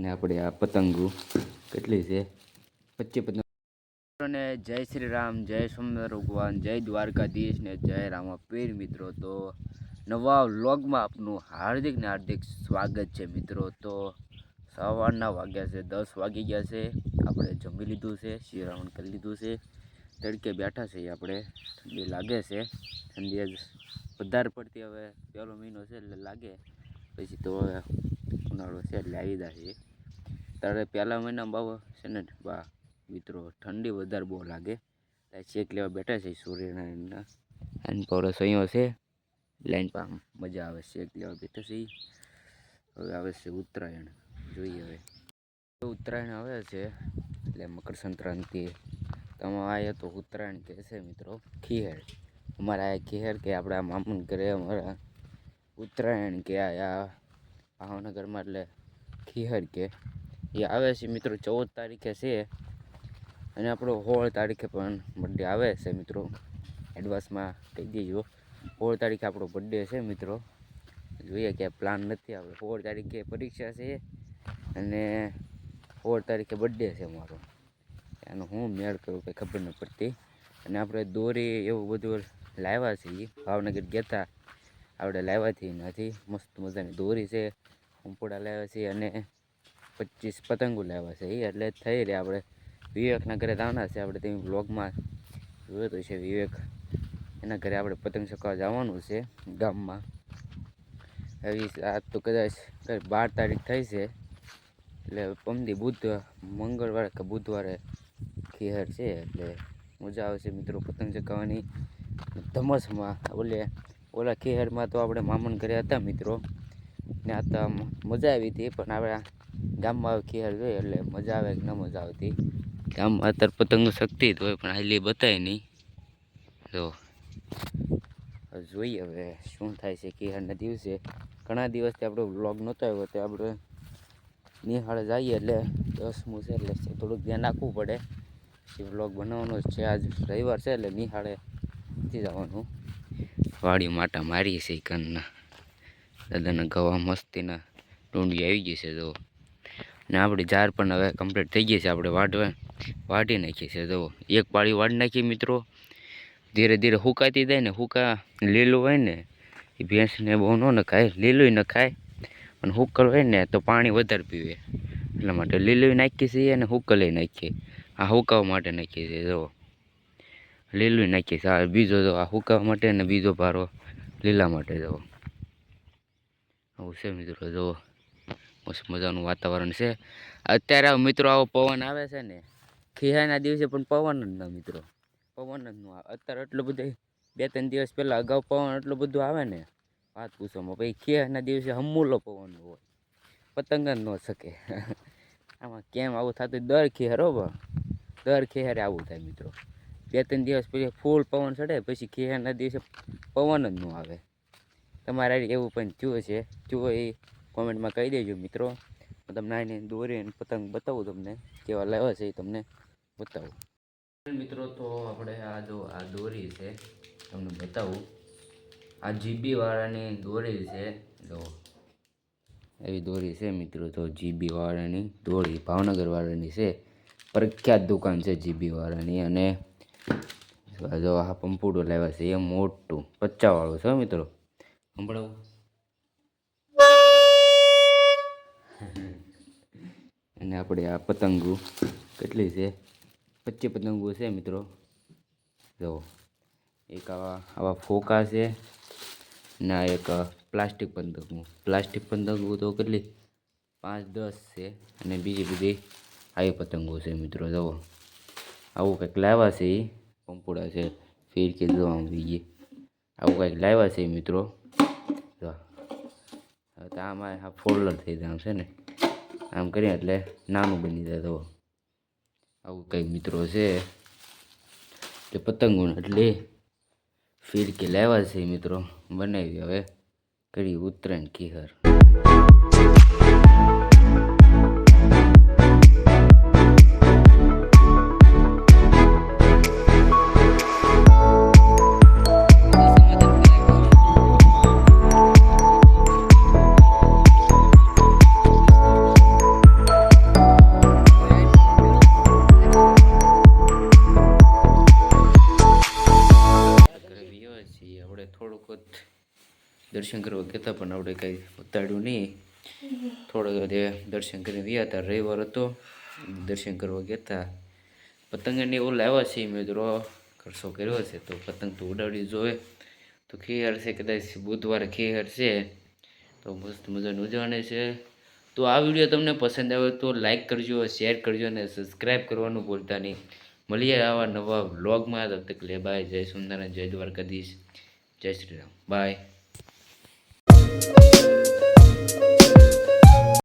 અને આપણે આ પતંગો કેટલી છે 25 પતંગ ને જય શ્રી રામ, જય સોમનાથ ભગવાન, જય દ્વારકાધીશ ને જય રામાપીર મિત્રો। તો નવા વ્લોગમાં આપનું હાર્દિક ને હાર્દિક સ્વાગત છે મિત્રો। તો સવારના વાગ્યા છે 10 વાગી ગયા છે। આપણે જમી લીધું છે, શિરામણ કરી લીધું છે, તડકે બેઠા છે। આપણે ઠંડી લાગે છે, ઠંડી વધારે પડતી હવે પહેલો મહિનો છે એટલે લાગે, પછી તો હવે ઉનાળો છે એટલે આવી જશે। ત્યારે પહેલા મહિનામાં બાબા છે ને બા મિત્રો ઠંડી વધારે બહુ લાગે, શેક લેવા બેઠા છે સૂર્યનારાયણના અને પૌરસ અહીંયા છે લાઈન પર મજા આવે, શેક લેવા બેઠા છે। હવે આવે છે ઉત્તરાયણ, જોઈએ હવે ઉત્તરાયણ આવે છે એટલે મકર સંક્રાંતિ તમે આવ્યા તો ઉત્તરાયણ કહે છે મિત્રો। ખીહેર અમારા આ ખીહેર કે આપણા મામન ઘરે અમારા ઉત્તરાયણ કે આ ભાવનગરમાં એટલે ખીહેર કે એ આવે છે મિત્રો। 14 તારીખે છે અને આપણો 16 તારીખે પણ બર્થડે આવે છે મિત્રો। એડવાન્સમાં કહી દેજો 16 તારીખે આપણો બર્થડે છે મિત્રો। જોઈએ કે પ્લાન નથી, આપણે 16 તારીખે પરીક્ષા છે અને 16 તારીખે બર્થડે છે મારો। એનો હું મેળ કરું કંઈ ખબર ન પડતી। અને આપણે દોરી એવું બધું લાવ્યા છીએ, ભાવનગર ગયા હતા આપણે લાવ્યા છીએ નથી, મસ્ત મજાની દોરી છે, કંપોડા લાવ્યા છીએ અને 25 પતંગો લાવ્યા છે એટલે થઈ રહે। આપણે વિવેકના ઘરે જવાના છે, આપણે તેની બ્લોગમાં જોયો તો છે વિવેક એના ઘરે આપણે પતંગ ચકાવવા જવાનું છે ગામમાં। હવે આજ તો કદાચ 12 તારીખ થઈ છે એટલે પમદી મંગળવારે કે બુધવારે ખીહેર છે એટલે મજા આવશે મિત્રો પતંગ ચકાવવાની। ધમસમાં ઓલા ખીહેરમાં તો આપણે મામન ઘરે હતા મિત્રો ને આ તો મજા આવી હતી, પણ આપણે ગામમાં ખીહેર જોઈએ એટલે મજા આવે કે ન મજા આવતી। ગામમાં અત્યારે પતંગ શક્તિ જ હોય પણ હાલી બતાય નહીં। તો જોઈએ હવે શું થાય છે ખીહેરના દિવસે। ઘણા દિવસથી આપણો વ્લોગ નહોતો આવ્યો, તો આપણે નિહાળે જઈએ એટલે 10મું છે એટલે થોડુંક ધ્યાન રાખવું પડે। એ વ્લોગ બનાવવાનો છે, આજ રવિવાર છે એટલે નિહાળે નથી જવાનું। વાડી માટા મારી છે કનના દાદાના ગવા મસ્તીના ડુંડી આવી ગઈ છે તો, ને આપણી જાર પણ હવે કમ્પ્લીટ થઈ ગઈ છે, આપણે વાઢી નાખી છે। જો એક પાળી વાઢી નાખી મિત્રો, ધીરે ધીરે સુકાતી જાય ને, લીલું હોય ને એ ભેંસને બહુ ન નખાય, લીલું ન ખાય અને હુકલ હોય ને તો પાણી વધારે પીવે, એટલા માટે લીલું નાખી છીએ અને હુકલે નાખીએ। આ હુકાવા માટે નાખીએ છીએ, જો લીલું નાખીએ છીએ, આ બીજો જો આ હુકાવા માટે ને બીજો ભારો લીલા માટે। જો આવું છે મિત્રો, જો મસ્ત મજાનું વાતાવરણ છે અત્યારે। મિત્રો આવો પવન આવે છે ને ખીહાના દિવસે પણ પવન જ ન મિત્રો, પવન જ ન આવે અત્યારે એટલું બધું। 2-3 દિવસ પહેલાં અગાઉ પવન એટલું બધું આવે ને વાત પૂછવામાં, પછી ખીહાના દિવસે હમૂલો પવન હોય, પતંગ જ ન શકે। આમાં કેમ આવું થતું દર ખીહેર હો, દર ખીહેરે આવું થાય મિત્રો। 2-3 દિવસ પછી ફૂલ પવન ચડે, પછી ખીહેરના દિવસે પવન જ ન આવે। તમારે એવું પણ થયું છે, જુઓ એ કોમેન્ટમાં કહી દેજો મિત્રો। હું તમને આની દોરી અને પતંગ બતાવું, તમને કેવા લાવ્યા છે એ તમને બતાવું મિત્રો। તો આપણે આ જો આ દોરી છે તમને બતાવું, આ જીબી વાળાની દોરી છે, જો એવી દોરી છે મિત્રો। તો જીબી વાળાની દોરી ભાવનગર વાળાની છે, પ્રખ્યાત દુકાન છે જીબી વાળાની। અને જો આ પંપુડો લાવ્યા છે એ મોટું 50 વાળું છે મિત્રો, સંભળાવું અને આપણે આ પતંગો કેટલી છે 25 પતંગો છે મિત્રો। જો એક આવા ફોકા છે ને એક પ્લાસ્ટિક પતંગો તો કેટલી 5-10 છે, અને બીજી બધી આવી પતંગો છે મિત્રો। જુઓ આવું કંઈક લાવ્યા છે, એ પંપુડા છે ફિરકી જોવા બીજી આવું કંઈક લાવ્યા છે મિત્રો। જો તો આમાં આ ફોલ્ડર થઈ જાય છે ને, આમ કરીએ એટલે નાનું બની જાય। તો આવું કંઈક મિત્રો છે એટલે પતંગો એટલે ફિરકી લાવ્યા છે મિત્રો, બનાવી હવે કરી ઉત્તરાયણ ખીહેર। થોડુંક દર્શન કરવા કહેતા પણ આપણે કંઈ ઉતાર્યું નહીં. થોડોક દર્શન કરીને ગયા હતા. રવિવાર હતો, દર્શન કરવા કહેતા. પતંગને એવું લાવ્યા છે મિત્રો, ખર્ચો કર્યો છે તો પતંગ તો ઉડાડી જોવે. તો ખેહર છે, કદાચ બુધવારે ખેહર છે, તો મસ્ત મજાનું ઉજવણી છે. તો આ વિડીયો તમને પસંદ આવે તો લાઈક કરજો, શેર કરજો અને સબસ્ક્રાઈબ કરવાનું ભૂલતા નહીં. મળીએ આવા નવા વ્લોગમાં. તબ તક લે બાય. જય સ્વામિનારાયણ, જય દ્વારકાધીશ, જય શ્રી રામ, બાય.